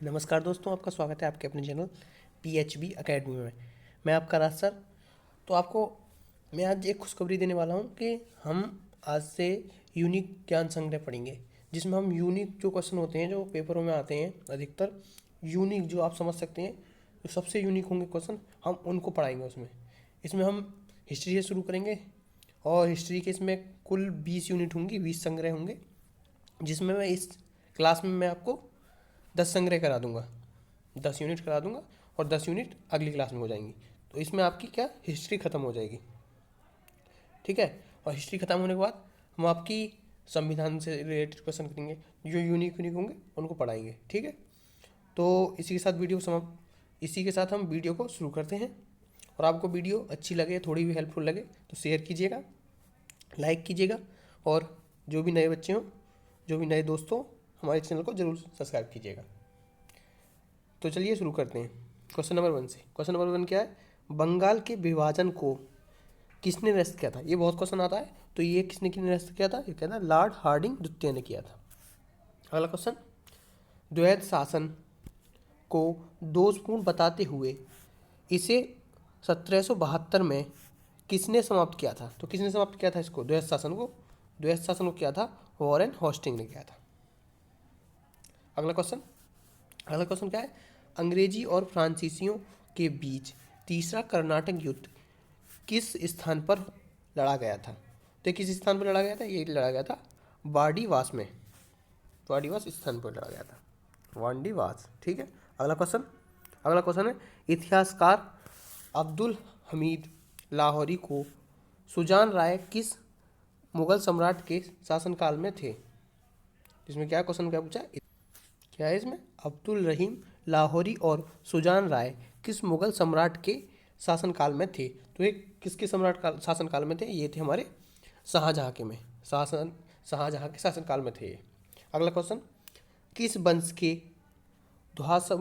नमस्कार दोस्तों, आपका स्वागत है आपके अपने चैनल PHB अकेडमी में। मैं आपका राज सर। तो आपको मैं आज एक खुशखबरी देने वाला हूं कि हम आज से यूनिक ज्ञान संग्रह पढ़ेंगे, जिसमें हम यूनिक जो क्वेश्चन होते हैं जो पेपरों में आते हैं अधिकतर यूनिक, जो आप समझ सकते हैं जो सबसे यूनिक होंगे क्वेश्चन, हम उनको पढ़ाएंगे। इसमें हम हिस्ट्री से शुरू करेंगे और हिस्ट्री के इसमें कुल 20 यूनिट होंगी, 20 संग्रह होंगे, जिसमें मैं इस क्लास में मैं आपको 10 संग्रह करा दूंगा, 10 यूनिट करा दूंगा और 10 यूनिट अगली क्लास में हो जाएंगी। तो इसमें आपकी क्या हिस्ट्री ख़त्म हो जाएगी, ठीक है। और हिस्ट्री ख़त्म होने के बाद हम आपकी संविधान से रिलेटेड क्वेश्चन करेंगे, जो यूनिक यूनिक होंगे उनको पढ़ाएंगे, ठीक है। तो इसी के साथ हम वीडियो को शुरू करते हैं। और आपको वीडियो अच्छी लगे, थोड़ी भी हेल्पफुल लगे तो शेयर कीजिएगा, लाइक कीजिएगा, और जो भी नए बच्चे हों, जो भी नए दोस्त हों, हमारे चैनल को जरूर सब्सक्राइब कीजिएगा। तो चलिए शुरू करते हैं क्वेश्चन नंबर 1 से। क्वेश्चन नंबर 1 क्या है? बंगाल के विभाजन को किसने निरस्त किया था? ये बहुत क्वेश्चन आता है, तो ये किसने निरस्त किया था? ये कहता है लॉर्ड हार्डिंग द्वितीय ने किया था। अगला क्वेश्चन, द्वैध शासन को दोषपूर्ण बताते हुए इसे 1772 में किसने समाप्त किया था? तो किसने समाप्त किया था इसको, द्वैध शासन को? द्वैध शासन को किया था वॉरेन हॉस्टिंग ने किया था। अगला क्वेश्चन क्या है? अंग्रेजी और फ्रांसीसियों के बीच तीसरा कर्नाटक युद्ध किस स्थान पर लड़ा गया था? तो किस स्थान पर लड़ा गया था? ये लड़ा गया था वाडीवास में, वाडीवास स्थान पर लड़ा गया था, वाडीवास, ठीक है। अगला क्वेश्चन है, इतिहासकार अब्दुल हमीद लाहौरी को सुजान राय किस मुगल सम्राट के शासनकाल में थे? इसमें क्या क्वेश्चन क्या पूछा, क्या है इसमें? अब्दुल रहीम लाहौरी और सुजान राय किस मुगल सम्राट के शासनकाल में थे? तो ये किसके सम्राट काल शासनकाल में थे? ये थे हमारे शाहजहाँ के शासनकाल में थे ये। अगला क्वेश्चन, किस वंश के ध्वंस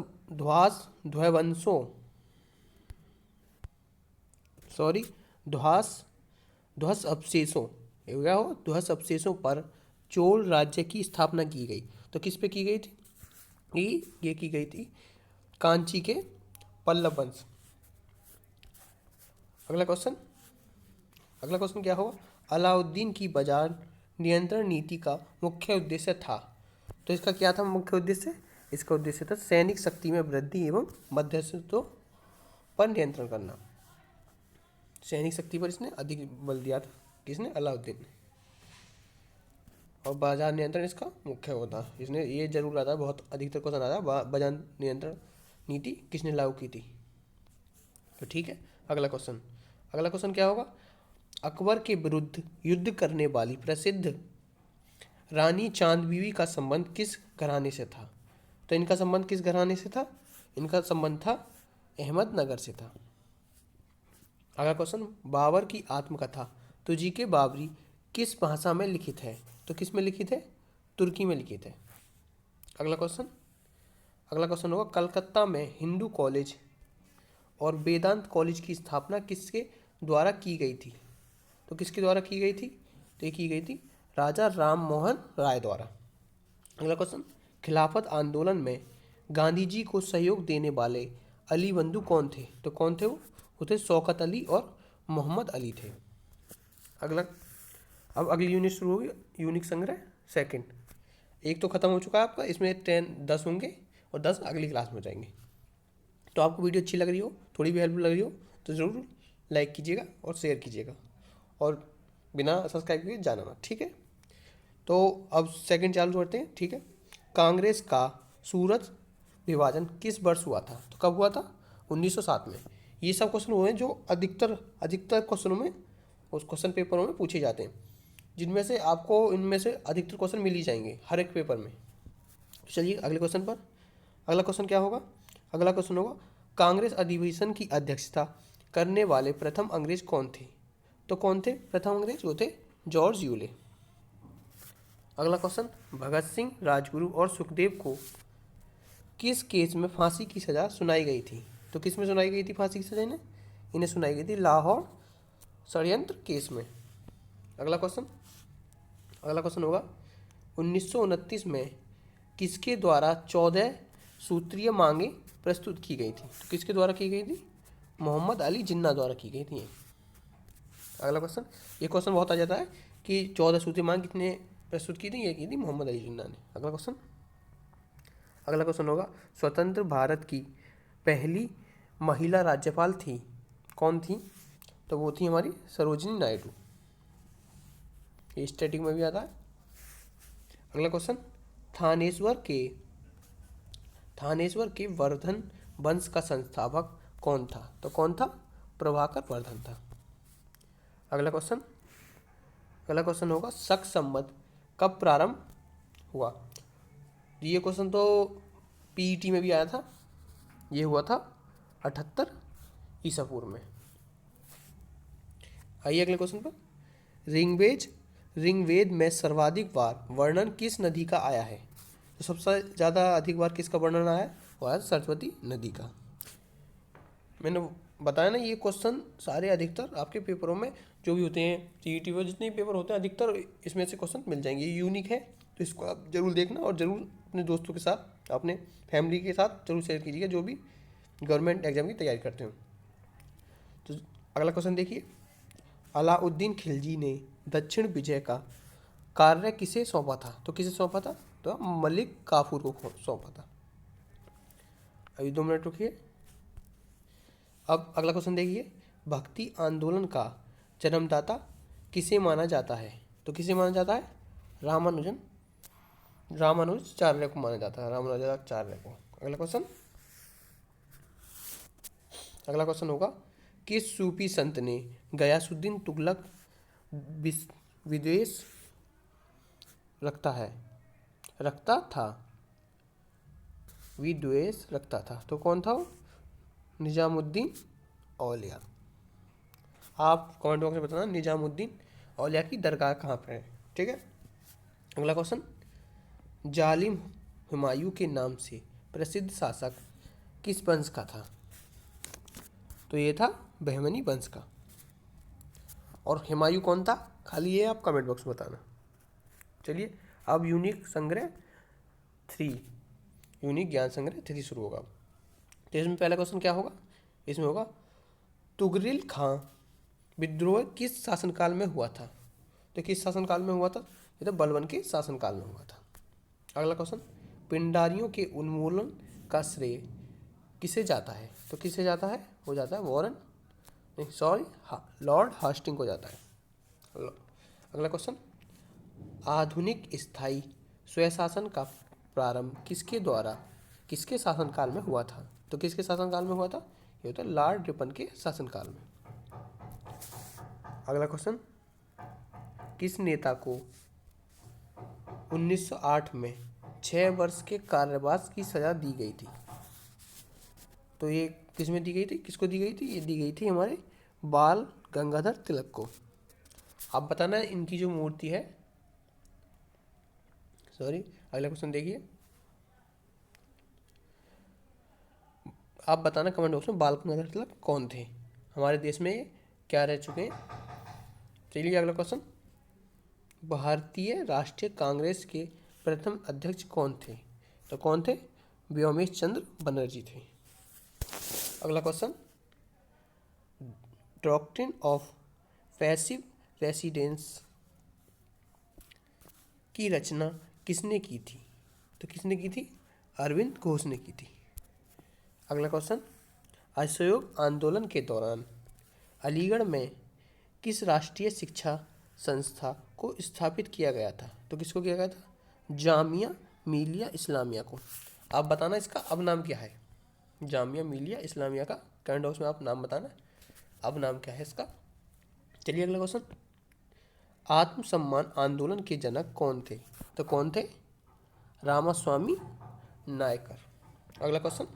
अवशेषों ध्वंस अवशेषों पर चोल राज्य की स्थापना की गई? तो किस पे की गई थी? ये की गई थी कांची के पल्लव वंश। अगला क्वेश्चन क्या होगा? अलाउद्दीन की बाजार नियंत्रण नीति का मुख्य उद्देश्य था। तो इसका क्या था मुख्य उद्देश्य? इसका उद्देश्य था सैनिक शक्ति में वृद्धि एवं मध्यस्थों पर नियंत्रण करना। सैनिक शक्ति पर इसने अधिक बल दिया था, किसने? अलाउद्दीन ने। और बाजार नियंत्रण इसका मुख्य होता, इसने ये जरूर आता है, बहुत अधिकतर क्वेश्चन आता है बाजार नियंत्रण नीति किसने लागू की थी। तो ठीक है। अगला क्वेश्चन क्या होगा? अकबर के विरुद्ध युद्ध करने वाली प्रसिद्ध रानी चांद बीवी का संबंध किस घराने से था? तो इनका संबंध किस घराने से था? इनका संबंध था अहमदनगर से था। अगला क्वेश्चन, बाबर की आत्मकथा तुझी के बाबरी किस भाषा में लिखित है? तो किस में लिखित है? तुर्की में लिखित है। अगला क्वेश्चन होगा, कलकत्ता में हिंदू कॉलेज और वेदांत कॉलेज की स्थापना किसके द्वारा की गई थी? तो किसके द्वारा की गई थी? तो ये की गई थी राजा राम मोहन राय द्वारा। अगला क्वेश्चन, खिलाफत आंदोलन में गांधी जी को सहयोग देने वाले अली बंधु कौन थे? तो कौन थे वो थे शौकत अली और मोहम्मद अली थे। अब अगली यूनिट शुरू होगी, यूनिक संग्रह सेकंड। एक तो खत्म हो चुका है आपका, इसमें 10 होंगे और 10 अगली क्लास में हो जाएंगे। तो आपको वीडियो अच्छी लग रही हो, थोड़ी भी हेल्पफुल लग रही हो, तो ज़रूर लाइक कीजिएगा और शेयर कीजिएगा, और बिना सब्सक्राइब किए जाना मत, ठीक है। तो अब सेकंड चालू करते हैं, ठीक है। कांग्रेस का सूरत विभाजन किस वर्ष हुआ था? तो कब हुआ था? 1907 में। ये सब क्वेश्चन हुए हैं जो अधिकतर क्वेश्चनों में, उस क्वेश्चन पेपरों में पूछे जाते हैं, जिनमें से आपको इनमें से अधिकतर क्वेश्चन मिल ही जाएंगे हर एक पेपर में। चलिए अगले क्वेश्चन पर। अगला क्वेश्चन क्या होगा? अगला क्वेश्चन होगा, कांग्रेस अधिवेशन की अध्यक्षता करने वाले प्रथम अंग्रेज कौन थे? तो कौन थे प्रथम अंग्रेज? वो थे जॉर्ज यूले। अगला क्वेश्चन, भगत सिंह, राजगुरु और सुखदेव को किस केस में फांसी की सजा सुनाई गई थी? तो किस में सुनाई गई थी फांसी की सजा? इन्हें सुनाई गई थी लाहौर षड्यंत्र केस में। अगला क्वेश्चन होगा, 1929 में किसके द्वारा 14 सूत्रीय मांगे प्रस्तुत की गई थी? तो किसके द्वारा की गई थी? मोहम्मद अली जिन्ना द्वारा की गई थी ये। अगला क्वेश्चन, ये क्वेश्चन बहुत आ जाता है कि 14 सूत्रीय मांग कितने प्रस्तुत की थी? ये की थी मोहम्मद अली जिन्ना ने। अगला क्वेश्चन होगा, स्वतंत्र भारत की पहली महिला राज्यपाल थी, कौन थी? तो वो थी हमारी सरोजिनी नायडू। ये स्टैटिक में भी आता है। अगला क्वेश्चन, थानेश्वर के वर्धन वंश का संस्थापक कौन था? तो कौन था? प्रभाकर वर्धन था। अगला क्वेश्चन होगा, शक संवत कब प्रारंभ हुआ? ये क्वेश्चन तो पीईटी में भी आया था। ये हुआ था 78 ईसा पूर्व में। आइए अगले क्वेश्चन पर, ऋग्वेद में सर्वाधिक बार वर्णन किस नदी का आया है? तो सबसे ज़्यादा अधिक बार किसका वर्णन आया है? वो आया सरस्वती नदी का। मैंने बताया ना, ये क्वेश्चन सारे अधिकतर आपके पेपरों में जो भी होते हैं, सीईटी में जितने भी पेपर होते हैं, अधिकतर इसमें से क्वेश्चन मिल जाएंगे। ये यूनिक है, तो इसको आप जरूर देखना और ज़रूर अपने दोस्तों के साथ, अपने फैमिली के साथ जरूर शेयर कीजिएगा जो भी गवर्नमेंट एग्जाम की तैयारी करते हो। तो अगला क्वेश्चन देखिए, अलाउद्दीन खिलजी ने दक्षिण विजय का कार्य किसे सौंपा था? तो किसे सौंपा था? तो मलिक काफूर को सौंपा था। अभी 2 मिनट रुकिए। अब अगला क्वेश्चन देखिए, भक्ति आंदोलन का जन्मदाता किसे माना जाता है? तो किसे माना जाता है? रामानुजाचार्य को माना जाता है, रामानुजाचार्य को। अगला क्वेश्चन होगा, किस सूफी संत ने गयासुद्दीन तुगलक विद्वेष रखता था? तो कौन था वो? निजामुद्दीन औलिया। आप कमेंट बॉक्स में बताना निजामुद्दीन औलिया की दरगाह कहाँ पर है, ठीक है। अगला क्वेश्चन, जालिम हुमायूं के नाम से प्रसिद्ध शासक किस वंश का था? तो ये था बहमनी वंश का। और हुमायूं कौन था? खाली ये आप कमेंट बॉक्स में बताना। चलिए अब यूनिक ज्ञान संग्रह 3 शुरू होगा। तो इसमें पहला क्वेश्चन क्या होगा? इसमें होगा, तुगरिल खां विद्रोह किस शासनकाल में हुआ था? तो किस शासनकाल में हुआ था? ये तो बलबन के शासनकाल में हुआ था। अगला क्वेश्चन, पिंडारियों के उन्मूलन का श्रेय किसे जाता है? तो किसे जाता है? हो जाता है लॉर्ड हास्टिंग को जाता है। अगला क्वेश्चन, आधुनिक स्थायी स्वशासन का प्रारंभ किसके शासनकाल में हुआ था? तो किसके शासनकाल में हुआ था? ये होता है लॉर्ड रिपन के शासनकाल में। अगला क्वेश्चन, किस नेता को 1908 में 6 वर्ष के कारावास की सजा दी गई थी? तो ये किस में दी गई थी? किसको दी गई थी? ये दी गई थी हमारे बाल गंगाधर तिलक को। आप बताना इनकी जो मूर्ति है, अगला क्वेश्चन देखिए, आप बताना कमेंट बॉक्स में बाल गंगाधर तिलक कौन थे, हमारे देश में क्या रह चुके हैं। चलिए अगला क्वेश्चन, भारतीय राष्ट्रीय कांग्रेस के प्रथम अध्यक्ष कौन थे? तो कौन थे? व्योमेश चंद्र बनर्जी थे। अगला question, doctrine of passive residence की रचना किसने की थी? तो किसने की थी? अरविंद घोष ने की थी। अगला क्वेश्चन, असहयोग आंदोलन के दौरान अलीगढ़ में किस राष्ट्रीय शिक्षा संस्था को स्थापित किया गया था? तो किसको किया गया था? जामिया मिलिया इस्लामिया को। आप बताना इसका अब नाम क्या है? जामिया मिलिया इस्लामिया का कमेंट बॉक्स में आप नाम बताना, अब नाम क्या है इसका। चलिए अगला क्वेश्चन, आत्मसम्मान आंदोलन के जनक कौन थे? तो कौन थे? रामास्वामी नायकर। अगला क्वेश्चन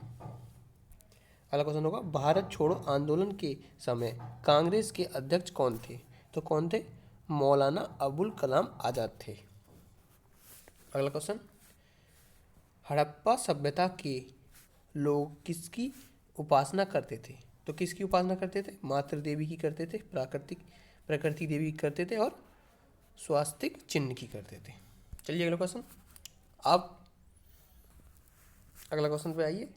होगा, भारत छोड़ो आंदोलन के समय कांग्रेस के अध्यक्ष कौन थे? तो कौन थे? मौलाना अबुल कलाम आज़ाद थे। अगला क्वेश्चन, हड़प्पा सभ्यता के लोग किसकी उपासना करते थे? तो किसकी उपासना करते थे? मातृ देवी की करते थे, प्रकृति देवी की करते थे और स्वास्तिक चिन्ह की करते थे। चलिए अगला क्वेश्चन, अब अगला क्वेश्चन पे आइए।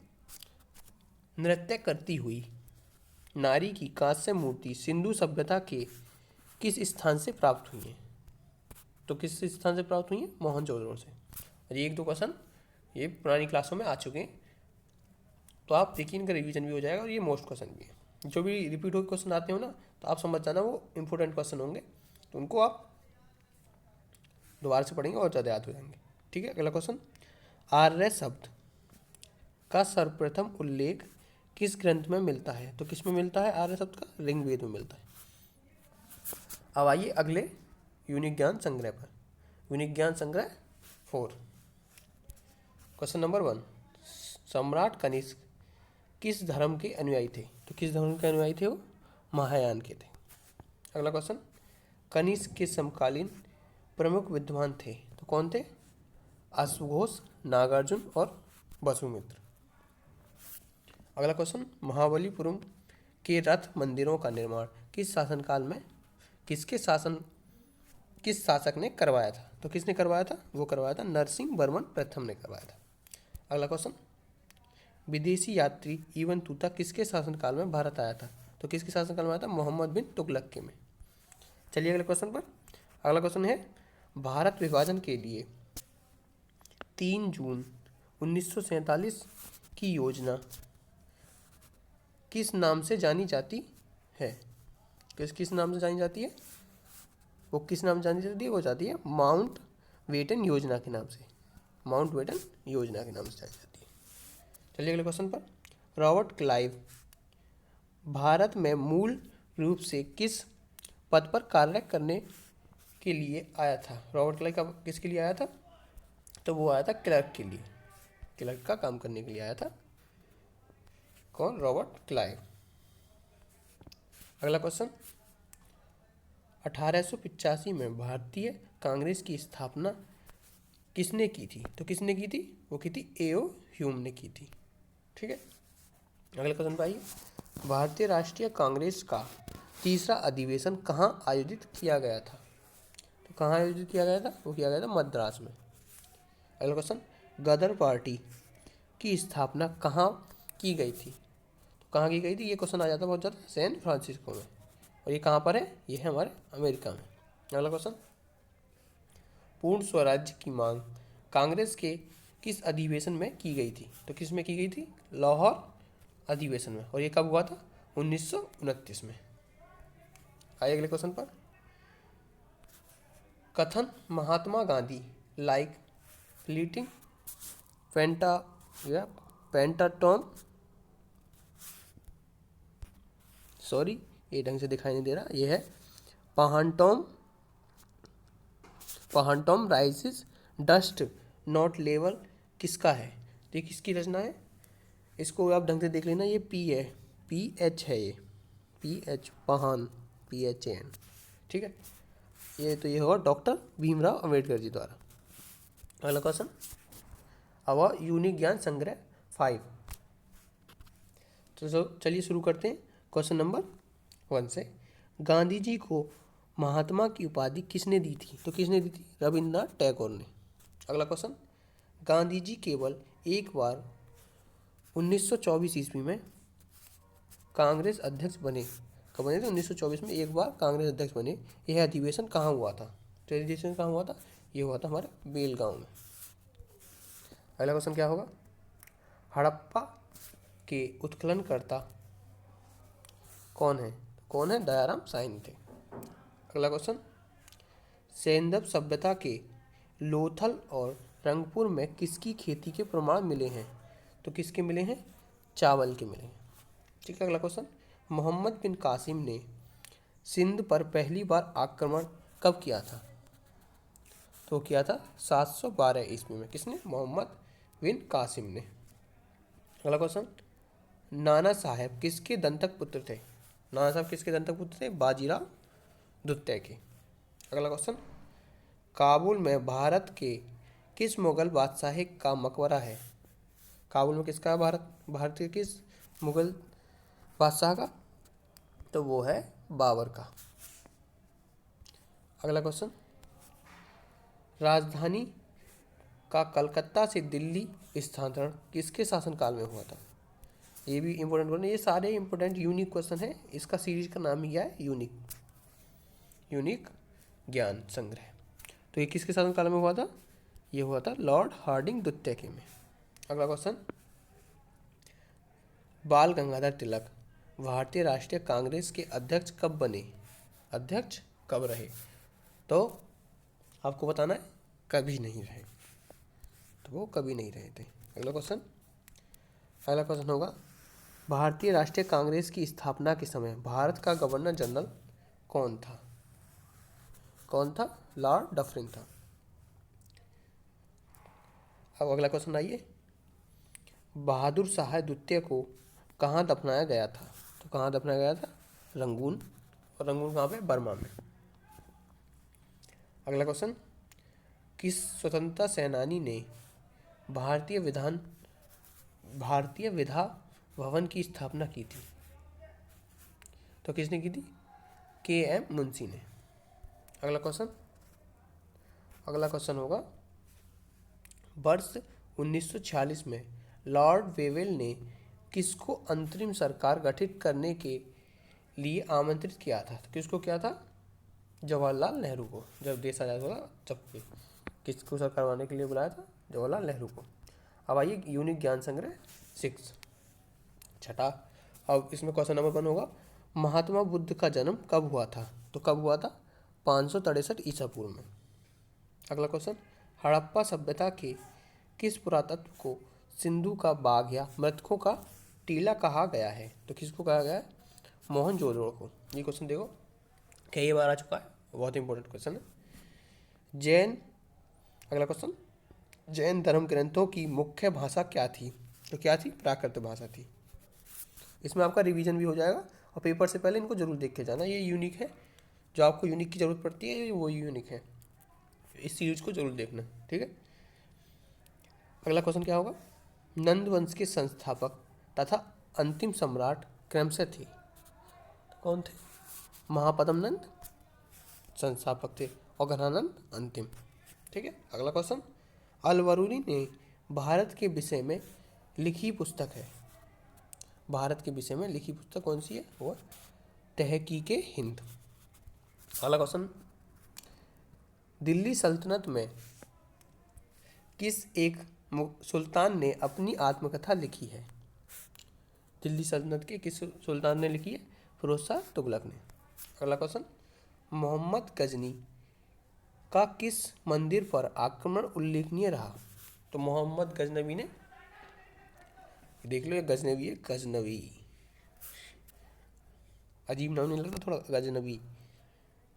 नृत्य करती हुई नारी की कांस्य मूर्ति सिंधु सभ्यता के किस स्थान से प्राप्त हुई है? तो किस स्थान से प्राप्त हुई है? मोहनजोदड़ो से। और ये एक दो क्वेश्चन ये पुरानी क्लासों में आ चुके हैं, तो आप देखिए इनका रिवीजन भी हो जाएगा और ये मोस्ट क्वेश्चन भी है। जो भी रिपीट होकर क्वेश्चन आते हो ना, तो आप समझ जाना वो इंपॉर्टेंट क्वेश्चन होंगे, तो उनको आप दोबारा से पढ़ेंगे और ज़्यादा याद हो जाएंगे। ठीक है, अगला क्वेश्चन। आर्य शब्द का सर्वप्रथम उल्लेख किस ग्रंथ में मिलता है? तो किस में मिलता है आर्य शब्द का? ऋग्वेद में मिलता है। अब आइए अगले यूनिक ज्ञान संग्रह पर। यूनिक ज्ञान संग्रह 4, क्वेश्चन नंबर 1। सम्राट कनिष्क किस धर्म के अनुयायी थे? तो किस धर्म के अनुयायी थे वो? महायान के थे। अगला क्वेश्चन। कनिष्क के समकालीन प्रमुख विद्वान थे? तो कौन थे? अश्वघोष, नागार्जुन और वसुमित्र। अगला क्वेश्चन। महाबलीपुरम के रथ मंदिरों का निर्माण किस शासनकाल में किस शासक ने करवाया था? तो किसने करवाया था? वो करवाया था नरसिंह वर्मन प्रथम ने करवाया था। अगला क्वेश्चन। विदेशी यात्री इब्न तूता किसके शासनकाल में भारत आया था? तो किसके शासनकाल में आया था? मोहम्मद बिन तुगलक के में। चलिए अगले क्वेश्चन पर। अगला क्वेश्चन है भारत विभाजन के लिए 3 जून 1947 की योजना किस नाम से जानी जाती है? किस नाम से जानी जाती है? वो किस नाम से जानी जाती है? वो जाती है माउंट बेटन योजना के नाम से। माउंट बेटन योजना के नाम से जानी जाती है। चलिए अगले क्वेश्चन पर। रॉबर्ट क्लाइव भारत में मूल रूप से किस पद पर कार्य करने के लिए आया था? रॉबर्ट क्लाइव का किसके लिए आया था? तो वो आया था क्लर्क के लिए। क्लर्क का काम करने के लिए आया था। कौन? Robert Clive. अगला क्वेश्चन। 1885 में भारतीय कांग्रेस की स्थापना किसने की थी? तो किसने की थी? वो की थी ए.ओ. ह्यूम ने की थी। ठीक है, अगले क्वेश्चन पर आइए। भारतीय राष्ट्रीय कांग्रेस का तीसरा अधिवेशन कहाँ आयोजित किया गया था? तो कहाँ आयोजित किया गया था? वो किया गया था मद्रास में। अगला क्वेश्चन। गदर पार्टी की स्थापना कहाँ की गई थी? तो कहाँ की गई थी? ये क्वेश्चन आ जाता है बहुत ज़्यादा सैन फ्रांसिस्को में। और ये कहाँ पर है? ये है हमारे अमेरिका में। अगला क्वेश्चन। पूर्ण स्वराज्य की मांग कांग्रेस के किस अधिवेशन में की गई थी? तो किस में की गई थी? लाहौर अधिवेशन में। और ये कब हुआ था? 1929 में। आइए अगले क्वेश्चन पर। कथन महात्मा गांधी लाइक फ्लीटिंग पेंटा या पेंटाटॉम, सॉरी ये ढंग से दिखाई नहीं दे रहा, ये है पहांटॉम राइसिस डस्ट नॉट लेवल किसका है? तो ये किसकी रचना है? इसको आप ढंग से देख लेना, ये पी है, PH है, ये PH पहान PHAN। ठीक है, ये होगा डॉक्टर भीमराव अंबेडकर जी द्वारा। अगला क्वेश्चन। अब यूनिक ज्ञान संग्रह 5। तो चलिए शुरू करते हैं क्वेश्चन नंबर 1 से। गांधी जी को महात्मा की उपाधि किसने दी थी? तो किसने दी थी? रविन्द्रनाथ टैगोर ने। अगला क्वेश्चन। गांधी जी केवल एक बार 1924 ईस्वी में कांग्रेस अध्यक्ष बने। कब बने थे? 1924 में एक बार कांग्रेस अध्यक्ष बने। यह अधिवेशन कहाँ हुआ था? तो अधिवेशन कहाँ हुआ था? ये हुआ था हमारे बेलगांव में। अगला क्वेश्चन क्या होगा? हड़प्पा के उत्खननकर्ता कौन है? कौन है? दयाराम साहनी थे। अगला क्वेश्चन। सैंधव सभ्यता के लोथल और रंगपुर में किसकी खेती के प्रमाण मिले हैं? तो किसके मिले हैं? चावल के मिले हैं। ठीक है, अगला क्वेश्चन। मोहम्मद बिन कासिम ने सिंध पर पहली बार आक्रमण कब किया था? तो किया था 712 ईस्वी में। किसने? मोहम्मद बिन कासिम ने। अगला क्वेश्चन। नाना साहेब किसके दंतक पुत्र थे? नाना साहब किसके दंतक पुत्र थे? बाजीराव द्वितीय के। अगला क्वेश्चन। काबुल में भारत के किस मुगल बादशाह का मकबरा है? काबुल में किसका? भारत के किस मुगल बादशाह का? तो वो है बाबर का। अगला क्वेश्चन। राजधानी का कलकत्ता से दिल्ली स्थानांतरण किसके शासनकाल में हुआ था? ये भी इंपॉर्टेंट क्वेश्चन, ये सारे इंपॉर्टेंट यूनिक क्वेश्चन है। इसका सीरीज का नाम ही क्या है? यूनिक ज्ञान संग्रह। तो ये किसके शासनकाल में हुआ था? ये हुआ था लॉर्ड हार्डिंग द्वितीय के में। अगला क्वेश्चन, बाल गंगाधर तिलक भारतीय राष्ट्रीय कांग्रेस के अध्यक्ष कब बने? अध्यक्ष कब रहे? तो आपको बताना है कभी नहीं रहे, तो वो कभी नहीं रहे थे। अगला क्वेश्चन होगा, भारतीय राष्ट्रीय कांग्रेस की स्थापना के समय भारत का गवर्नर जनरल कौन था? लॉर्ड डफरिन था। अब अगला क्वेश्चन आइए, बहादुर शाह द्वितीय को कहाँ दफनाया गया था? तो कहाँ दफनाया गया था? रंगून। और रंगून कहाँ पे? बर्मा में। अगला क्वेश्चन, किस स्वतंत्रता सेनानी ने भारतीय विधा भवन की स्थापना की थी? तो किसने की थी? के.एम. मुंशी ने। अगला क्वेश्चन होगा, वर्ष 1946 में लॉर्ड वेवेल ने किसको अंतरिम सरकार गठित करने के लिए आमंत्रित किया था? तो किसको किया था? जवाहरलाल नेहरू को। जब देश आज़ाद हुआ तब किसको सरकार बनाने के लिए बुलाया था? जवाहरलाल नेहरू को। अब आइए यूनिक ज्ञान संग्रह 6 छठा। अब इसमें क्वेश्चन नंबर 1 होगा, महात्मा बुद्ध का जन्म कब हुआ था? तो कब हुआ था? 563 ईसा पूर्व में। अगला क्वेश्चन, हड़प्पा सभ्यता के किस पुरातत्व को सिंधु का बाघ या मृतकों का टीला कहा गया है? तो किसको कहा गया है? मोहनजोदड़ो को। ये क्वेश्चन देखो कई बार आ चुका है, बहुत इंपॉर्टेंट क्वेश्चन है। अगला क्वेश्चन, जैन धर्म ग्रंथों की मुख्य भाषा क्या थी? तो क्या थी? प्राकृत भाषा थी। इसमें आपका रिवीजन भी हो जाएगा और पेपर से पहले इनको जरूर देख के जाना। ये यूनिक है, जो आपको यूनिक की जरूरत पड़ती है वो यूनिक है, इस सीरीज को जरूर देखना, ठीक है। अगला क्वेश्चन क्या होगा, नंद वंश के संस्थापक तथा अंतिम सम्राट क्रमशः थे? तो कौन थे? महापद्म नंद संस्थापक थे और घनानंद अंतिम, ठीक है। अगला क्वेश्चन, अलवरूनी ने भारत के विषय में लिखी पुस्तक है, भारत के विषय में लिखी पुस्तक कौन सी है? वो तहकीके हिंद। अगला क्वेश्चन, दिल्ली सल्तनत में किस एक सुल्तान ने अपनी आत्मकथा लिखी है? दिल्ली सल्तनत के किस सुल्तान ने लिखी है? फिरोज शाह तुगलक ने। अगला क्वेश्चन, मोहम्मद गजनी का किस मंदिर पर आक्रमण उल्लेखनीय रहा? तो मोहम्मद गजनवी ने, देख लो ये गजनवी है, गजनवी, अजीब नाम नहीं लगता थोड़ा? गजनवी,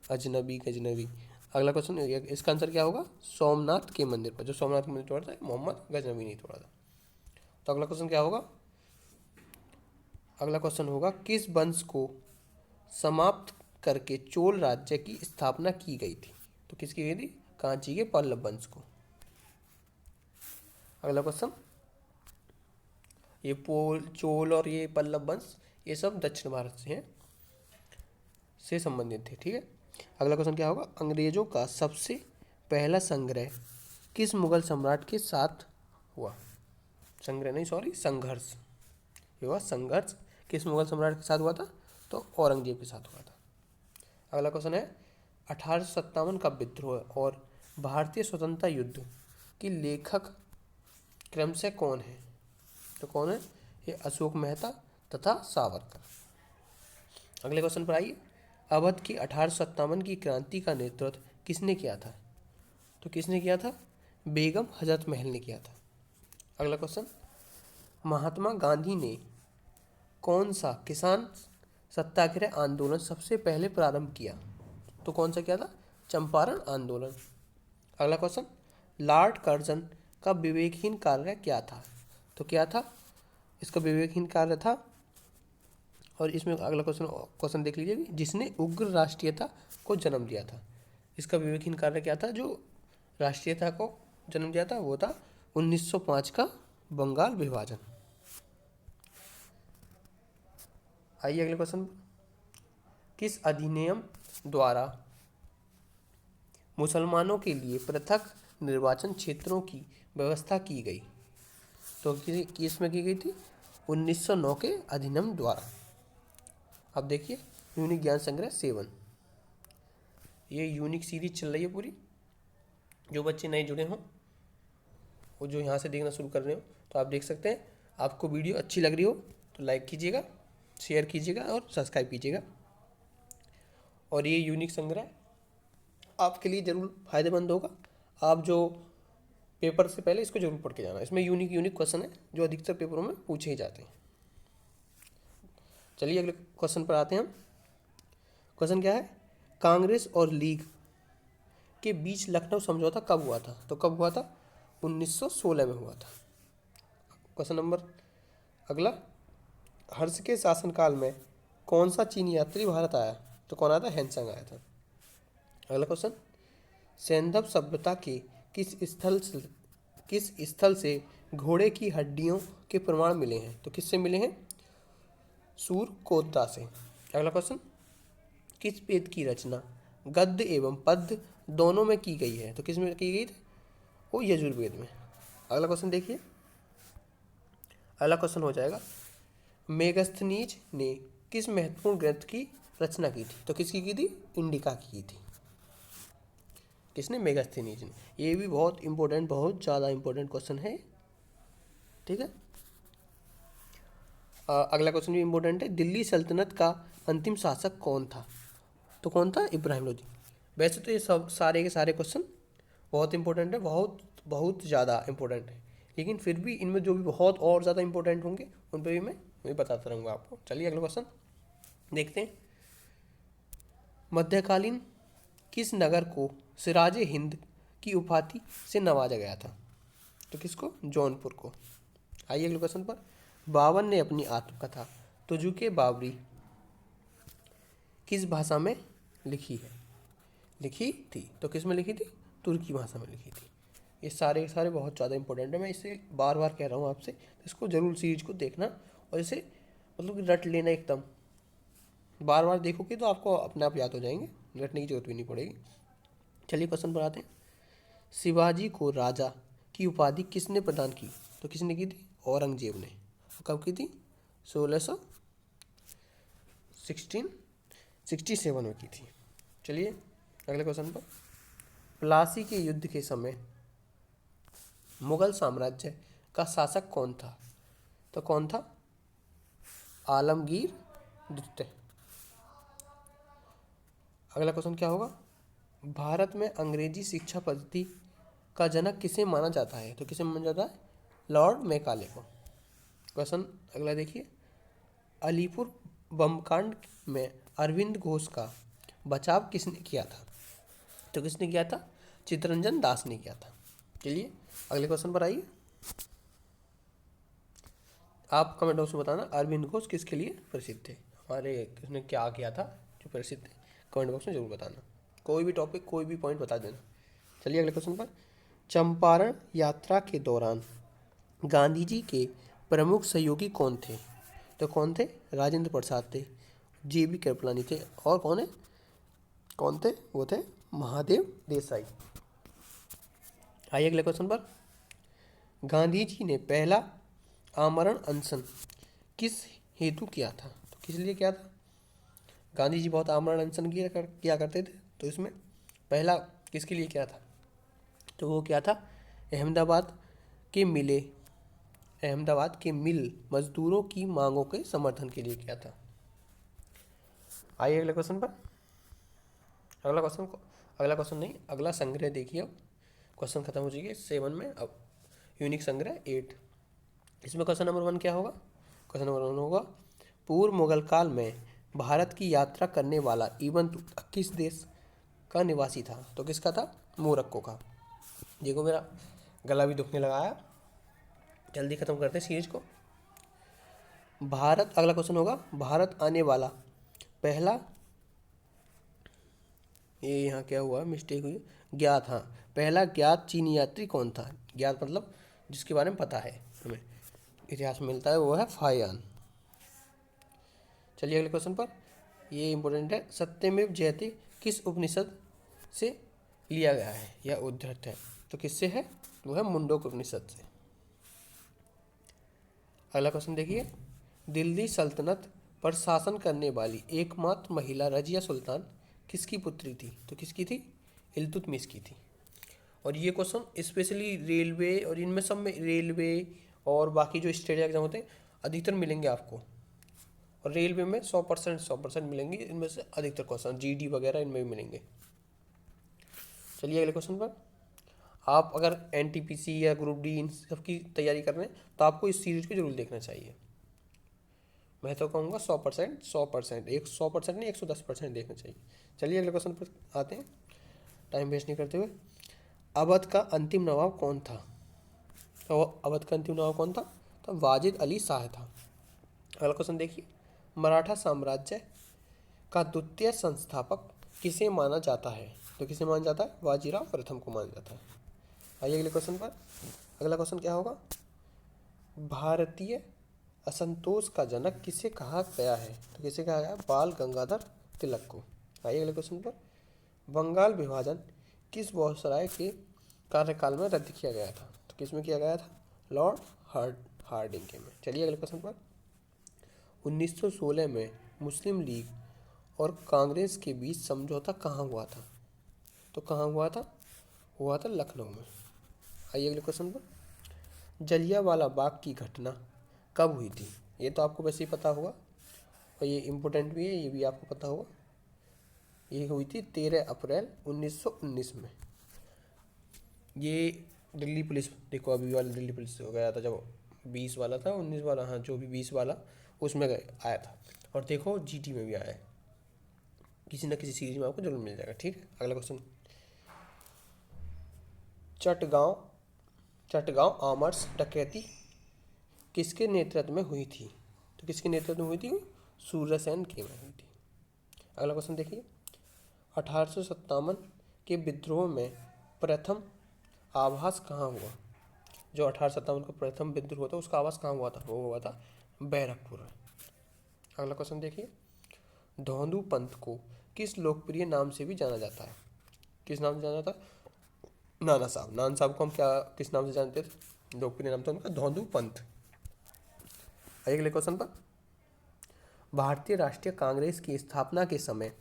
अजनबी, गजनवी। अगला क्वेश्चन, इसका आंसर क्या होगा? सोमनाथ के मंदिर पर, जो सोमनाथ के मंदिर तोड़ा था मोहम्मद गजनवी नहीं तोड़ा था। तो अगला क्वेश्चन क्या होगा? अगला क्वेश्चन होगा, किस वंश को समाप्त करके चोल राज्य की स्थापना की गई थी? तो किसकी गई थी? कांची के पल्लव वंश को। अगला क्वेश्चन, ये चोल और ये पल्लव वंश ये सब दक्षिण भारत से संबंधित थे, ठीक है। अगला क्वेश्चन क्या होगा, अंग्रेजों का सबसे पहला संग्रह किस मुगल सम्राट के साथ हुआ? संग्रह नहीं, सॉरी, संघर्ष। ये हुआ संघर्ष किस मुगल सम्राट के साथ हुआ था? तो औरंगजेब के साथ हुआ था। अगला क्वेश्चन है, 1857 का विद्रोह और भारतीय स्वतंत्रता युद्ध की लेखक क्रमशः कौन है? तो कौन है? ये अशोक मेहता तथा सावरकर। अगले क्वेश्चन पर आइए, अवध की 1857 की क्रांति का नेतृत्व किसने किया था? तो किसने किया था? बेगम हजरत महल ने किया था। अगला क्वेश्चन, महात्मा गांधी ने कौन सा किसान सत्याग्रह आंदोलन सबसे पहले प्रारंभ किया? तो कौन सा किया था? चंपारण आंदोलन। अगला क्वेश्चन, लॉर्ड कर्जन का विवेकहीन कार्य क्या था? तो क्या था इसका विवेकहीन कार्य था? और इसमें अगला क्वेश्चन देख लीजिए भी, जिसने उग्र राष्ट्रीयता को जन्म दिया था। इसका विवेकहीन कार्य क्या था जो राष्ट्रीयता को जन्म दिया था? वो था 1905 का बंगाल विभाजन। आइए अगले क्वेश्चन, किस अधिनियम द्वारा मुसलमानों के लिए पृथक निर्वाचन क्षेत्रों की व्यवस्था की गई? तो इसमें की गई थी 1909 के अधिनियम द्वारा। अब देखिए यूनिक ज्ञान संग्रह 7, ये यूनिक सीरीज चल रही है पूरी। जो बच्चे नए जुड़े हों वो जो यहाँ से देखना शुरू कर रहे हो तो आप देख सकते हैं। आपको वीडियो अच्छी लग रही हो तो लाइक कीजिएगा, शेयर कीजिएगा और सब्सक्राइब कीजिएगा। और ये यूनिक संग्रह आपके लिए ज़रूर फायदेमंद होगा। आप जो पेपर से पहले इसको जरूर पढ़ के जाना। इसमें यूनिक क्वेश्चन है जो अधिकतर पेपरों में पूछे ही जाते हैं। चलिए अगले क्वेश्चन पर आते हैं हम। क्वेश्चन क्या है? कांग्रेस और लीग के बीच लखनऊ समझौता कब हुआ था? तो कब हुआ था? 1916 में हुआ था। क्वेश्चन नंबर अगला, हर्ष के शासनकाल में कौन सा चीनी यात्री भारत आया? तो कौन आया था? हैंसंग आया था। अगला क्वेश्चन, सैंधव सभ्यता के किस स्थल से घोड़े की हड्डियों के प्रमाण मिले हैं? तो किससे मिले हैं? सूरकोत्ता से। अगला क्वेश्चन, किस वेद की रचना गद्य एवं पद्य दोनों में की गई है? तो किस में की गई थी? वो यजुर्वेद में। अगला क्वेश्चन देखिए, अगला क्वेश्चन हो जाएगा, मेगस्थनीज ने किस महत्वपूर्ण ग्रंथ की रचना की थी? तो किसकी की थी? इंडिका की थी। किसने? मेगस्थनीज ने। ये भी बहुत इंपॉर्टेंट, बहुत ज़्यादा इंपॉर्टेंट क्वेश्चन है। ठीक है। अगला क्वेश्चन भी इंपॉर्टेंट है, दिल्ली सल्तनत का अंतिम शासक कौन था? तो कौन था? इब्राहिम लोदी। वैसे तो ये सब सारे के सारे क्वेश्चन बहुत इंपॉर्टेंट है, बहुत बहुत ज़्यादा इंपॉर्टेंट है, लेकिन फिर भी इनमें जो भी बहुत और ज़्यादा इंपॉर्टेंट होंगे उन पर भी मैं बताता रहूँगा आपको। चलिए अगला क्वेश्चन देखते हैं। मध्यकालीन किस नगर को सिराजे हिंद की उपाधि से नवाजा गया था? तो किसको? जौनपुर को। आइए अगले क्वेश्चन पर, बाबर ने अपनी आत्मकथा तुजुके बाबरी किस भाषा में लिखी है? लिखी थी। तो किस में लिखी थी? तुर्की भाषा में लिखी थी। ये सारे के सारे बहुत ज़्यादा इंपॉर्टेंट है। मैं इसे बार बार कह रहा हूँ आपसे, इसको जरूर सीरीज को देखना और इसे मतलब कि रट लेना एकदम। बार बार देखोगे तो आपको अपने आप याद हो जाएंगे, रटने की जरूरत भी नहीं पड़ेगी। चलिए क्वेश्चन पर आते हैं। शिवाजी को राजा की उपाधि किसने प्रदान की? तो किसने की थी? औरंगजेब ने। कब की थी? 1667 में की थी। चलिए अगले क्वेश्चन पर, प्लासी के युद्ध के समय मुगल साम्राज्य का शासक कौन था? तो कौन था? आलमगीर द्वितीय। अगला क्वेश्चन क्या होगा? भारत में अंग्रेजी शिक्षा पद्धति का जनक किसे माना जाता है? तो किसे माना जाता है? लॉर्ड मैकाले को। क्वेश्चन अगला देखिए, अलीपुर बमकांड में अरविंद घोष का बचाव किसने किया था? तो किसने किया था? चित्तरंजन दास ने किया था। चलिए अगले क्वेश्चन पर आइए। आप कमेंट बॉक्स में बताना अरविंद घोष किसके लिए प्रसिद्ध थे, हमारे किसने क्या किया था जो प्रसिद्ध है। कमेंट बॉक्स में जरूर बताना, कोई भी टॉपिक कोई भी पॉइंट बता देना। चलिए अगले क्वेश्चन पर, चंपारण यात्रा के दौरान गांधी जी के प्रमुख सहयोगी कौन थे? तो कौन थे? राजेंद्र प्रसाद थे, JB कृपलानी थे, और कौन थे? वो थे महादेव देसाई। आइए अगले क्वेश्चन पर, गांधी जी ने पहला आमरण अनशन किस हेतु किया था? तो किस लिए किया था? गांधी जी बहुत आमरण अनशन किया करते थे, तो इसमें पहला किसके लिए किया था? तो वो क्या था? अहमदाबाद के मिल मजदूरों की मांगों के समर्थन के लिए किया था। आइए अगले क्वेश्चन पर, अगला संग्रह देखिए। अब क्वेश्चन खत्म हो जाएगी 7 में। अब यूनिक संग्रह 8, इसमें क्वेश्चन नंबर 1 क्या होगा? क्वेश्चन नंबर 1 होगा, पूर्व मुगल काल में भारत की यात्रा करने वाला इब्न तुगलक किस देश का निवासी था? तो किसका था? मोरक्को का। देखो मेरा गला भी दुखने लगा है, जल्दी खत्म करते हैं सीरीज को। अगला क्वेश्चन होगा, भारत आने वाला पहला, ये यहाँ क्या हुआ, मिस्टेक हुई, ज्ञात, हाँ, पहला ज्ञात चीनी यात्री कौन था? ज्ञात मतलब जिसके बारे में पता है, हमें इतिहास में मिलता है, वो है फाहियान। चलिए अगले क्वेश्चन पर, ये इंपॉर्टेंट है, सत्यमेव जयते किस उपनिषद से लिया गया है या उद्धृत है? तो किससे है? वो है मुंडक उपनिषद से। अगला क्वेश्चन देखिए, दिल्ली सल्तनत पर शासन करने वाली एकमात्र महिला रजिया सुल्तान किसकी पुत्री थी? तो किसकी थी? इल्तुतमिश की थी। और ये क्वेश्चन स्पेशली रेलवे और इनमें सब में, रेलवे और बाकी जो स्टेट एग्जाम होते हैं अधिकतर मिलेंगे आपको। और रेलवे में 100% मिलेंगे, इनमें से अधिकतर क्वेश्चन जीडी वगैरह इनमें भी मिलेंगे। चलिए अगले क्वेश्चन पर। आप अगर एनटीपीसी या ग्रुप डी इन सब की तैयारी कर रहे हैं तो आपको इस सीरीज को जरूर देखना चाहिए। मैं तो कहूँगा 100%, 100% नहीं 110% देखना चाहिए। चलिए अगले क्वेश्चन पर आते हैं, टाइम वेस्ट नहीं करते हुए। अवध का अंतिम नवाब कौन था? तो अवध का अंतिम नवाब कौन था? तो वाजिद अली शाह था। अगला क्वेश्चन देखिए, मराठा साम्राज्य का द्वितीय संस्थापक किसे माना जाता है? तो किसे माना जाता है? बाजीराव प्रथम को माना जाता है। आइए अगले क्वेश्चन पर। अगला क्वेश्चन क्या होगा? भारतीय असंतोष का जनक किसे कहा गया है? तो किसे कहा गया? बाल गंगाधर तिलक को। आइए अगले क्वेश्चन पर। बंगाल विभाजन किस वायसराय के कार्यकाल में रद्द किया गया था? तो किस में किया गया था? लॉर्ड हार्डिंग के में। चलिए अगले क्वेश्चन पर। 1916 में मुस्लिम लीग और कांग्रेस के बीच समझौता कहाँ हुआ था? तो कहाँ हुआ था? हुआ था लखनऊ में। आइए अगले क्वेश्चन पर। जलियांवाला बाग की घटना कब हुई थी? ये तो आपको वैसे ही पता होगा और ये इम्पोर्टेंट भी है, ये भी आपको पता होगा। ये हुई थी 13 अप्रैल 1919 में। ये दिल्ली पुलिस, देखो अभी वाला दिल्ली पुलिस हो गया था, जब 20 वाला था, 19 वाला, हाँ जो भी 20 वाला उसमें आया था। और देखो जीटी में भी आया है, किसी न किसी सीरीज में आपको जरूर मिल जाएगा। ठीक है, अगला क्वेश्चन। चटगांव आमर्स डकैती किसके नेतृत्व में हुई थी? तो किसके नेतृत्व में हुई थी? सूर्यसेन के में हुई थी। अगला क्वेश्चन देखिए, 1857 के विद्रोह में प्रथम आभास कहाँ हुआ? जो 1857 का प्रथम विद्रोह हुआ था उसका आभास कहाँ हुआ था? वो हुआ था बैरकपुर में। अगला क्वेश्चन देखिए, धौंधू पंथ को किस लोकप्रिय नाम से भी जाना जाता है? किस नाम से जाना जाता है? नाना साहब को हम क्या किस नाम से जानते थे? लोकप्रिय नाम था उनका धौंधू पंथ। अगले क्वेश्चन पर। भारतीय राष्ट्रीय कांग्रेस की स्थापना के समय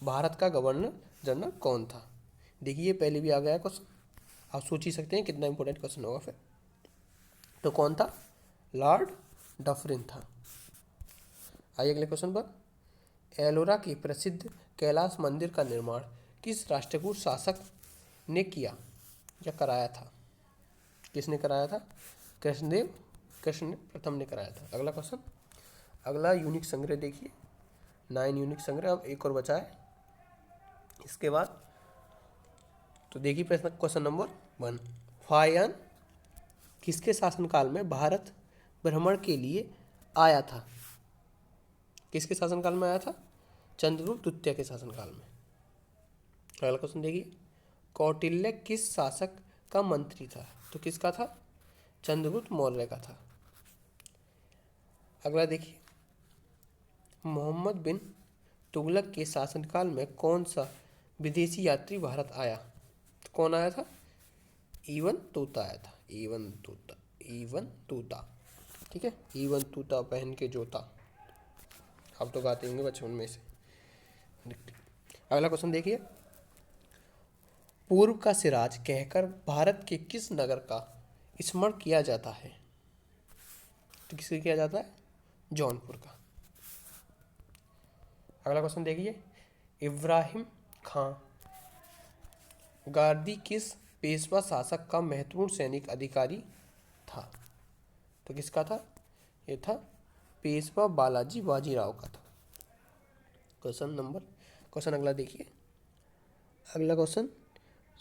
भारत का गवर्नर जनरल कौन था? देखिए पहले भी आ गया क्वेश्चन, आप सोच ही सकते हैं कितना इंपॉर्टेंट क्वेश्चन होगा फिर। तो कौन था? लॉर्ड डफरिन था। आइए अगले क्वेश्चन पर। एलोरा के प्रसिद्ध कैलाश मंदिर का निर्माण किस राष्ट्रकूट शासक ने किया या कराया था? किसने कराया था? कृष्ण प्रथम ने कराया था। अगला क्वेश्चन। अगला यूनिक संग्रह देखिए, 9 यूनिक संग्रह, अब एक और बचा है इसके बाद। तो देखिए प्रश्न, क्वेश्चन नंबर 1। फायन किसके शासनकाल में भारत भ्रमण के लिए आया था? किसके शासनकाल में आया था? चंद्रगुप्त द्वितीय के शासनकाल में। अगला क्वेश्चन देखिए, कौटिल्य किस शासक का मंत्री था? तो किसका था? चंद्रगुप्त मौर्य का था। अगला देखिए, मोहम्मद बिन तुगलक के शासनकाल में कौन सा विदेशी यात्री भारत आया? तो कौन आया था? इवन तूता आया था। इवन तूता, ठीक है, इवन तूता पहन के जोता, आप तो गाते होंगे बचपन में से। अगला क्वेश्चन देखिए, पूर्व का सिराज कहकर भारत के किस नगर का स्मरण किया जाता है? तो किससे किया जाता है? जौनपुर का। अगला क्वेश्चन देखिए, इब्राहिम खां गारदी किस पेशवा शासक का महत्वपूर्ण सैनिक अधिकारी था? तो किसका था? ये था पेशवा बालाजी बाजीराव का था। क्वेश्चन अगला देखिए। अगला क्वेश्चन,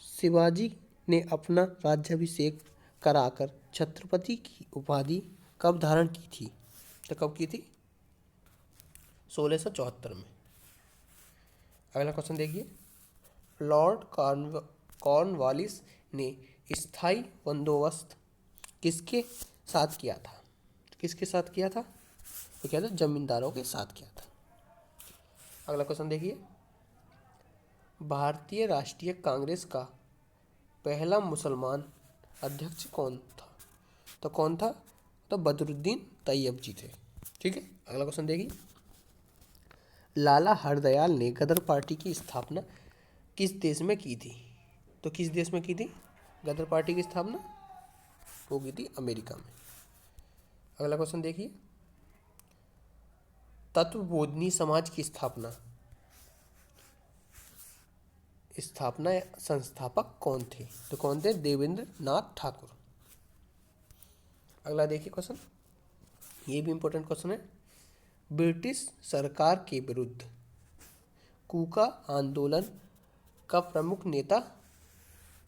शिवाजी ने अपना राज्याभिषेक कराकर छत्रपति की उपाधि कब धारण की थी? तो कब की थी? 1674 में। अगला क्वेश्चन देखिए, लॉर्ड कॉर्नवालिस ने स्थायी बंदोबस्त किसके साथ किया था? किसके साथ किया था? तो क्या था? जमींदारों के साथ किया था। अगला क्वेश्चन देखिए, भारतीय राष्ट्रीय कांग्रेस का पहला मुसलमान अध्यक्ष कौन था? तो कौन था? तो बदरुद्दीन तैयब जी थे। ठीक है, अगला क्वेश्चन देखिए। लाला हरदयाल ने गदर पार्टी की स्थापना किस देश में की थी? तो किस देश में की थी गदर पार्टी की स्थापना? वो की थी अमेरिका में। अगला क्वेश्चन देखिए। तत्वबोधिनी समाज की स्थापना संस्थापक कौन थे? तो कौन थे? देवेंद्र नाथ ठाकुर। अगला देखिए क्वेश्चन, ये भी इंपॉर्टेंट क्वेश्चन है। ब्रिटिश सरकार के विरुद्ध कूका आंदोलन का प्रमुख नेता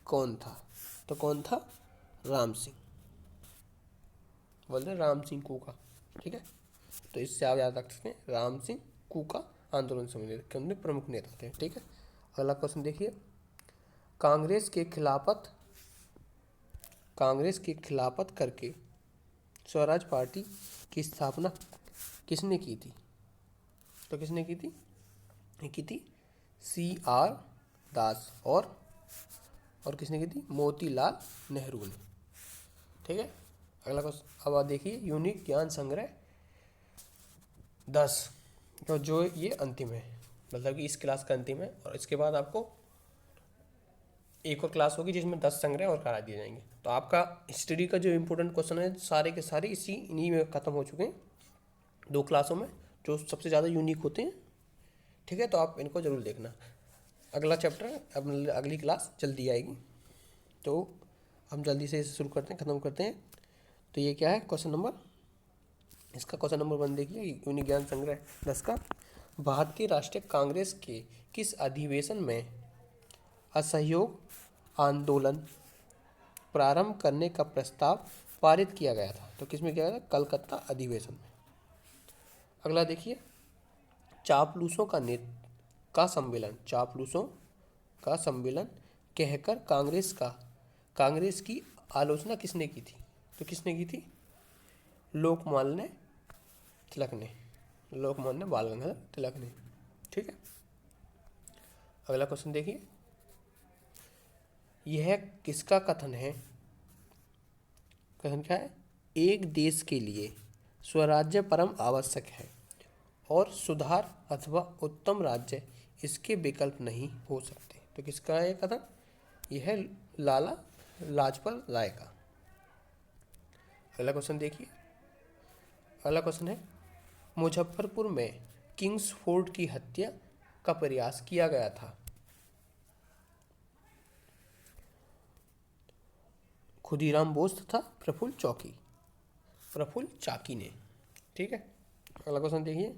कौन था? तो कौन था? राम सिंह। बोलते राम सिंह कूका। ठीक है, तो इससे आप याद रख सकते हैं, राम सिंह कूका आंदोलन समिति के उनमें प्रमुख नेता थे। ठीक है, अगला क्वेश्चन देखिए। कांग्रेस की खिलाफत करके स्वराज पार्टी की स्थापना किसने की थी? तो किसने की थी? ये की थी CR दास और किसने की थी? मोतीलाल नेहरू ने। ठीक है, अगला क्वेश्चन अब आप देखिए। यूनिक ज्ञान संग्रह 10, तो जो ये अंतिम है, मतलब कि इस क्लास का अंतिम है, और इसके बाद आपको एक और क्लास होगी जिसमें 10 संग्रह और करा दिए जाएंगे। तो आपका हिस्ट्री का जो इंपॉर्टेंट क्वेश्चन है सारे के सारे इन्हीं में ख़त्म हो चुके हैं, 2 क्लासों में, जो सबसे ज़्यादा यूनिक होते हैं। ठीक है, तो आप इनको जरूर देखना। अगला चैप्टर अब अगली क्लास जल्दी आएगी, तो हम जल्दी से इसे शुरू करते हैं, ख़त्म करते हैं। तो ये क्या है क्वेश्चन नंबर, इसका क्वेश्चन नंबर 1 देखिए, यूनिक ज्ञान संग्रह 10 का। भारतीय राष्ट्रीय कांग्रेस के किस अधिवेशन में असहयोग आंदोलन प्रारंभ करने का प्रस्ताव पारित किया गया था? तो किसमें किया गया था? कलकत्ता अधिवेशन में। अगला देखिए। चापलूसों का सम्मेलन कहकर कांग्रेस की आलोचना किसने की थी? तो किसने की थी? लोकमान्य बाल गंगाधर तिलक ने। ठीक है, अगला क्वेश्चन देखिए। यह किसका कथन है? कथन क्या है? एक देश के लिए स्वराज्य परम आवश्यक है और सुधार अथवा उत्तम राज्य इसके विकल्प नहीं हो सकते। तो किसका है कथन? यह है लाला लाजपत राय का। अगला क्वेश्चन देखिए। अगला क्वेश्चन है, मुजफ्फरपुर में किंग्स फोर्ट की हत्या का प्रयास किया गया था? खुदीराम बोस तथा प्रफुल्ल चाकी ने। ठीक है, अगला क्वेश्चन देखिए।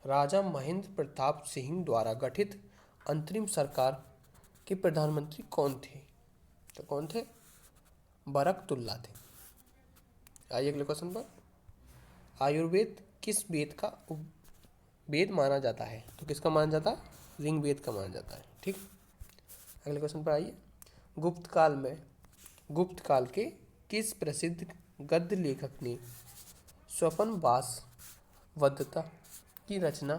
राजा महेंद्र प्रताप सिंह द्वारा गठित अंतरिम सरकार के प्रधानमंत्री कौन थे? तो कौन थे? बरकतुल्ला थे। आइए अगले क्वेश्चन पर। आयुर्वेद किस वेद का वेद माना जाता है? तो किसका माना जाता है? ऋग्वेद का माना जाता है। ठीक, अगले क्वेश्चन पर आइए। गुप्त काल के किस प्रसिद्ध गद्य लेखक ने स्वपन वासवदत्ता की रचना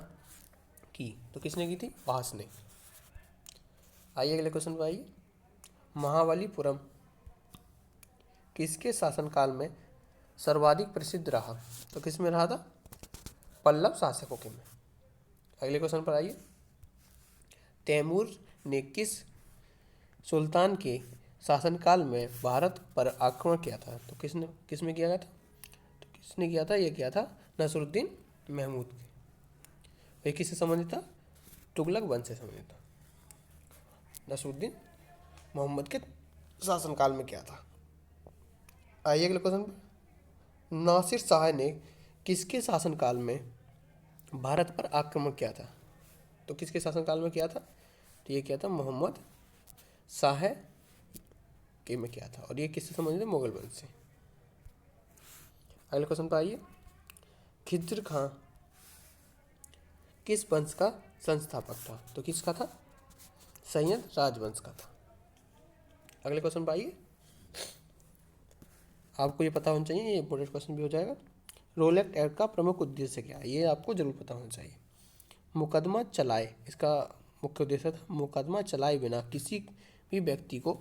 की? तो किसने की थी? भास ने। आइए अगले क्वेश्चन पर आइए। महाबलीपुरम किसके शासनकाल में सर्वाधिक प्रसिद्ध रहा? तो किस में रहा था? पल्लव शासकों के में। अगले क्वेश्चन पर आइए। तैमूर ने किस सुल्तान के शासनकाल में भारत पर आक्रमण किया था? तो किसमें किया गया था? तो किसने किया था? ये किया था नसरुद्दीन महमूद के। ये किससे संबंधित था? तुगलक वंश से संबंधित था। नसरुद्दीन मोहम्मद के शासनकाल में किया था। आइए अगले क्वेश्चन पर। नासिर शाह ने किसके शासनकाल में भारत पर आक्रमण किया था? तो किसके शासनकाल में किया था? तो ये किया था मोहम्मद शाह के में किया था, और ये किससे संबंधित है? मुगल वंश से। अगले क्वेश्चन पर आइए। खिज्र खां किस वंश का संस्थापक था? तो किसका था? सैयद राजवंश का था। अगले क्वेश्चन पर आइए। आपको ये पता होना चाहिए, ये इंपॉर्टेंट क्वेश्चन भी हो जाएगा। रोलेक्ट एक्ट का प्रमुख उद्देश्य क्या है? ये आपको जरूर पता होना चाहिए। मुकदमा चलाए, इसका मुख्य उद्देश्य था मुकदमा चलाए बिना किसी भी व्यक्ति को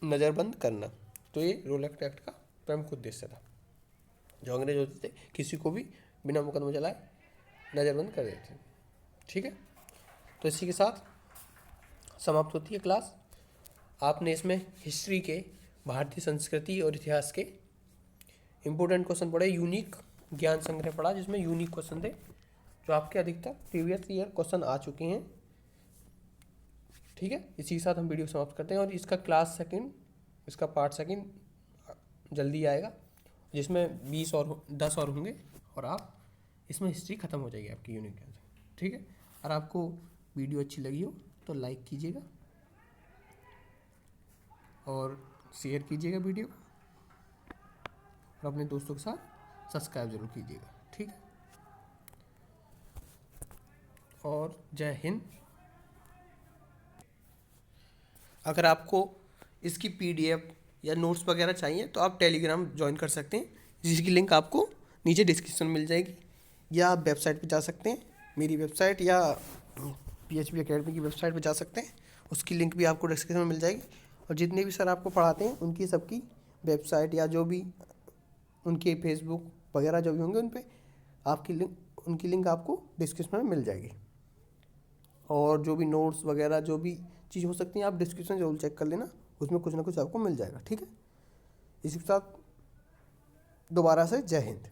नज़रबंद करना। तो ये रोलैक्ट एक्ट का प्रमुख उद्देश्य था। जो अंग्रेज होते थे किसी को भी बिना मुकदमा चलाए नज़रबंद कर देते थे। ठीक है, तो इसी के साथ समाप्त होती है क्लास। आपने इसमें हिस्ट्री के, भारतीय संस्कृति और इतिहास के इम्पोर्टेंट क्वेश्चन पढ़े, यूनिक ज्ञान संग्रह पढ़ा जिसमें यूनिक क्वेश्चन थे जो आपके अधिकतर प्रीवियस ईयर क्वेश्चन आ चुके हैं। ठीक है, इसी के साथ हम वीडियो समाप्त करते हैं और इसका क्लास सेकंड, इसका पार्ट सेकंड जल्दी आएगा जिसमें 20 और 10 और होंगे और आप इसमें हिस्ट्री ख़त्म हो जाएगी आपकी यूनिक ज्ञान से। ठीक है, अगर आपको वीडियो अच्छी लगी हो तो लाइक कीजिएगा और शेयर कीजिएगा वीडियो और अपने दोस्तों के साथ सब्सक्राइब जरूर कीजिएगा। ठीक है, और जय हिंद। अगर आपको इसकी पीडीएफ या नोट्स वगैरह चाहिए तो आप टेलीग्राम ज्वाइन कर सकते हैं, जिसकी लिंक आपको नीचे डिस्क्रिप्शन में मिल जाएगी, या आप वेबसाइट पे जा सकते हैं, मेरी वेबसाइट या PHB अकेडमी की वेबसाइट पे जा सकते हैं, उसकी लिंक भी आपको डिस्क्रिप्शन में मिल जाएगी। और जितने भी सर आपको पढ़ाते हैं उनकी सबकी वेबसाइट या जो भी उनके फेसबुक वगैरह जो भी होंगे उन पर आपकी लिंक, उनकी लिंक आपको डिस्क्रिप्शन में मिल जाएगी। और जो भी नोट्स वगैरह जो भी चीज़ हो सकती है आप डिस्क्रिप्शन जरूर चेक कर लेना, उसमें कुछ ना कुछ आपको मिल जाएगा। ठीक है, इसी के साथ दोबारा से जय हिंद।